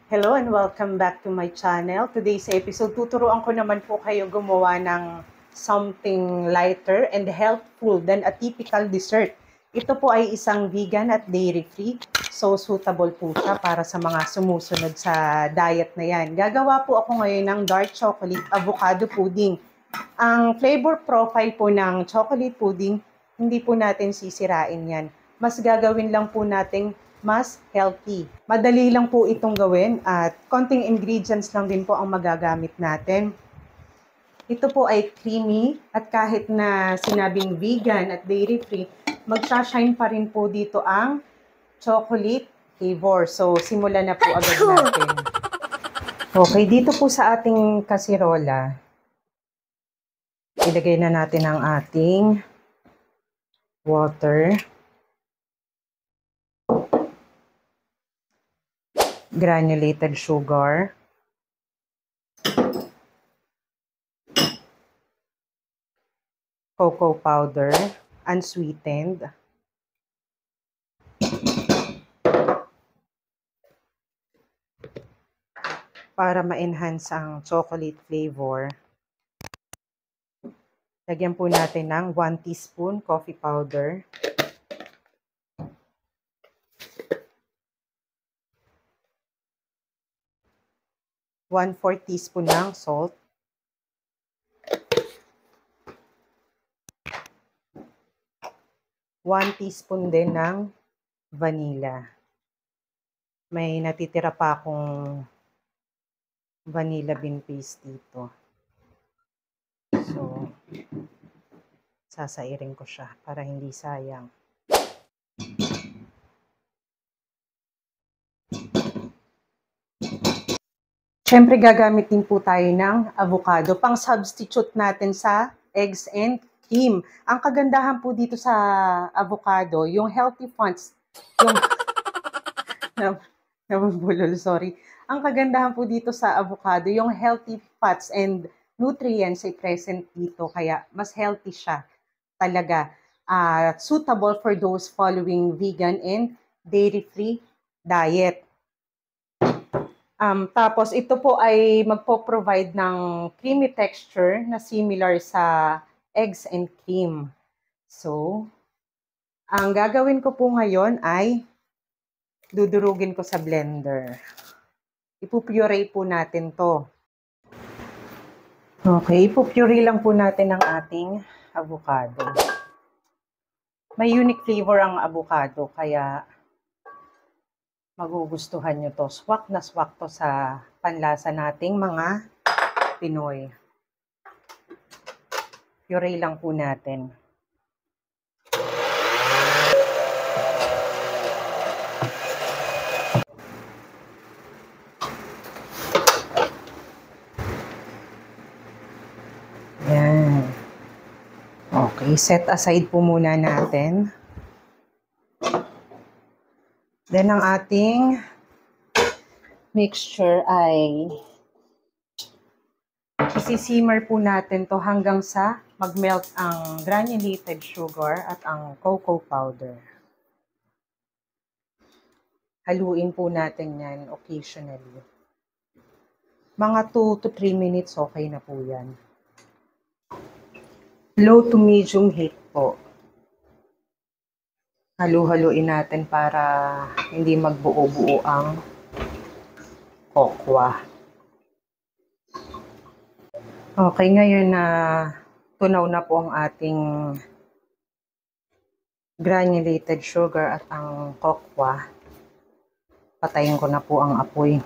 Hello and welcome back to my channel. Today's episode, tuturuan ko naman po kayo gumawa ng something lighter and healthful than a typical dessert. Ito po ay isang vegan at dairy-free, so suitable po siya para sa mga sumusunod sa diet na yan. Gagawa po ako ngayon ng dark chocolate avocado pudding. Ang flavor profile po ng chocolate pudding, hindi po natin sisirain yan. Mas gagawin lang po nating mas healthy. Madali lang po itong gawin at konting ingredients lang din po ang magagamit natin. Ito po ay creamy at kahit na sinabing vegan at dairy-free, magsashine pa rin po dito ang chocolate flavor. So, simulan na po agad natin. Okay, dito po sa ating kasirola, ilagay na natin ang ating water, granulated sugar, cocoa powder, unsweetened, para ma-enhance ang chocolate flavor. Lagyan po natin ng 1 teaspoon coffee powder, 1/4 teaspoon ng salt, 1 teaspoon din ng vanilla. May natitira pa akong vanilla bean paste dito. So, sasairin ko siya para hindi sayang. Siyempre, gagamit din po tayo ng avocado pang substitute natin sa eggs and cream. Ang kagandahan po dito sa avocado, yung healthy fats, nabubulol, sorry. Ang kagandahan po dito sa avocado, yung healthy fats and nutrients ay present dito, kaya mas healthy siya talaga. Suitable for those following vegan and dairy-free diet. Tapos ito po ay magpo-provide ng creamy texture na similar sa eggs and cream. So, ang gagawin ko po ngayon ay dudurugin ko sa blender. Ipupuree po natin to. Okay, ipupuree lang po natin ang ating avocado. May unique flavor ang avocado, kaya magugustuhan nyo to. Swak na swak to sa panlasa nating mga Pinoy. Puree lang po natin. Yan. Okay, set aside po muna natin. Then ang ating mixture ay isi-simmer po natin to hanggang sa mag-melt ang granulated sugar at ang cocoa powder. Haluin po natin yan occasionally. Mga 2 to 3 minutes okay na po yan. Low to medium heat po. Halu-haluin natin para hindi magbuo-buo ang kokwa. Okay, ngayon na tunaw na po ang ating granulated sugar at ang kokwa. Patayin ko na po ang apoy.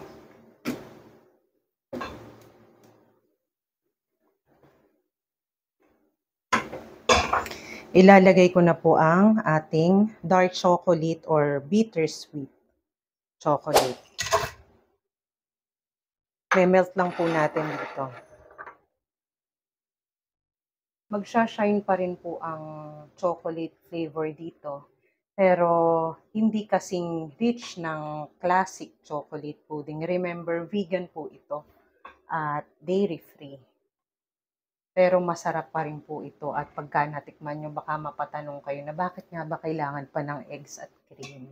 Ilalagay ko na po ang ating dark chocolate or bittersweet chocolate. Melt lang po natin dito. Magsha-shine pa rin po ang chocolate flavor dito. Pero hindi kasing rich ng classic chocolate pudding. Remember, vegan po ito at dairy-free. Pero masarap pa rin po ito at pagka natikman nyo, baka mapatanong kayo na bakit nga ba kailangan pa ng eggs at cream.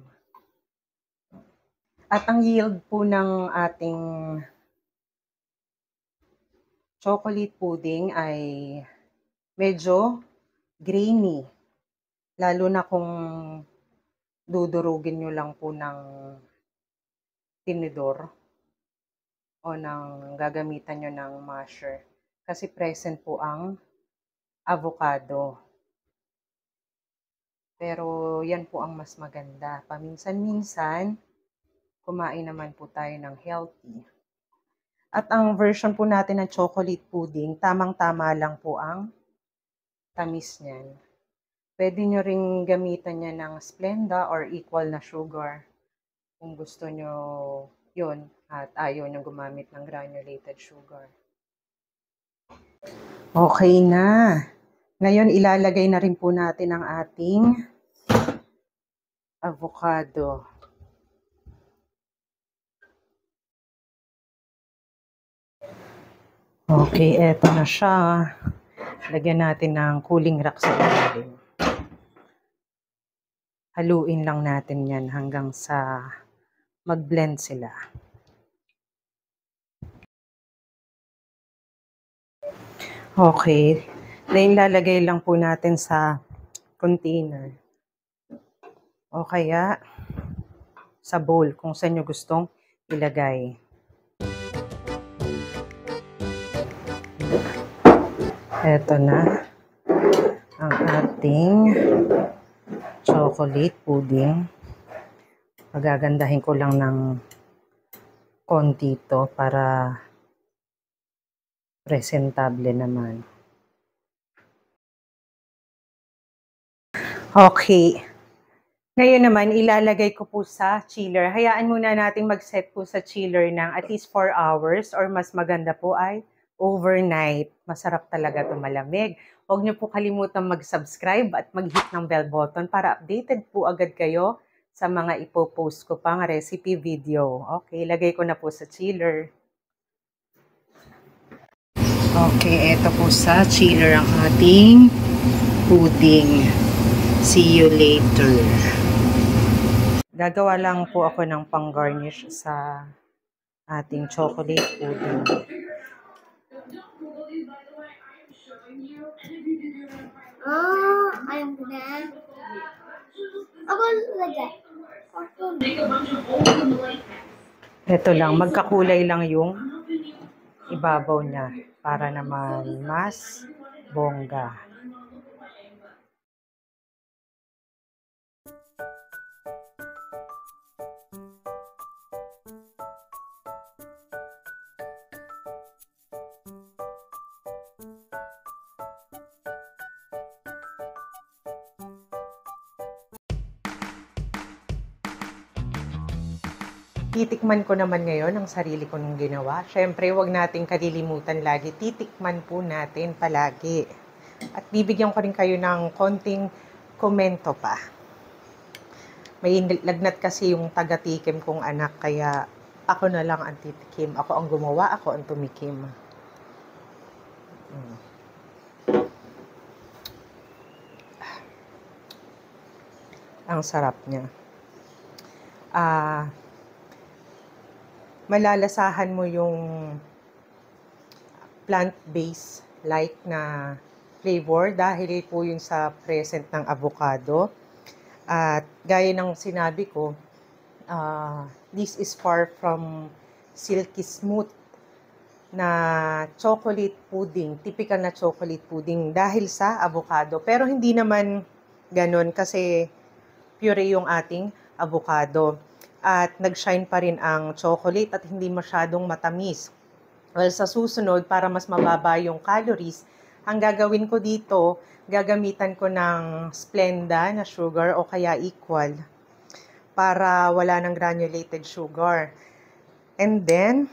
At ang yield po ng ating chocolate pudding ay medyo grainy. Lalo na kung dudurugin nyo lang po ng tinidor o gagamitan nyo ng masher. Kasi present po ang avocado. Pero yan po ang mas maganda. Paminsan-minsan, kumain naman po tayo ng healthy. At ang version po natin ng chocolate pudding, tamang-tama lang po ang tamis niyan. Pwede nyo ring gamitan niya ng Splenda or equal na sugar. Kung gusto nyo yun at ayaw nyo gumamit ng granulated sugar. Okay na. Ngayon, ilalagay na rin po natin ang ating avocado. Okay, eto na siya. Lagyan natin ng cooling rack sa ilalim. Haluin lang natin yan hanggang sa mag-blend sila. Okay. Then, lalagay lang po natin sa container. O kaya sa bowl kung saan nyo gustong ilagay. Eto na ang ating chocolate pudding. Magagandahin ko lang ng konti ito para presentable naman. Okay. Ngayon naman, ilalagay ko po sa chiller. Hayaan muna natin mag-set po sa chiller ng at least 4 hours or mas maganda po ay overnight. Masarap talaga ito malamig. Huwag niyo po kalimutan mag-subscribe at mag-hit ng bell button para updated po agad kayo sa mga ipopost ko pang recipe video. Okay, lagay ko na po sa chiller. Okay, eto po sa chiller ang ating pudding. See you later. Gagawa lang po ako ng pang-garnish sa ating chocolate pudding. I'm gonna. Ako lagay. Ito lang, magkakulay lang yung ibabaw niya para naman mas bongga. Titikman ko naman ngayon ang sarili ko nung ginawa. Siyempre, huwag nating kalilimutan lagi. Titikman po natin palagi. At bibigyan ko rin kayo ng konting komento pa. May lagnat kasi yung taga-tikim kong anak, kaya ako na lang ang titikim. Ako ang gumawa, ako ang tumikim. Ang sarap niya. Malalasahan mo yung plant-based like na flavor dahil po yun sa present ng avocado. At gaya ng sinabi ko, this is far from silky smooth na chocolate pudding, typical na chocolate pudding dahil sa avocado. Pero hindi naman ganun kasi pure yung ating avocado. At nag-shine pa rin ang chocolate at hindi masyadong matamis. Well, sa susunod, para mas mababa yung calories, ang gagawin ko dito, gagamitan ko ng Splenda na sugar o kaya equal para wala ng granulated sugar. And then,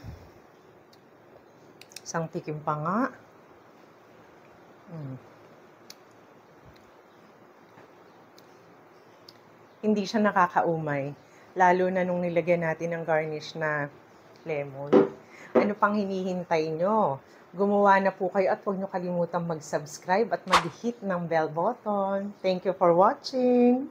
isang tikim pa nga. Hindi siya nakakaumay. Lalo na nung nilagyan natin ng garnish na lemon. Ano pang hinihintay nyo? Gumawa na po kayo at huwag nyo kalimutang mag-subscribe at mag-hit ng bell button. Thank you for watching!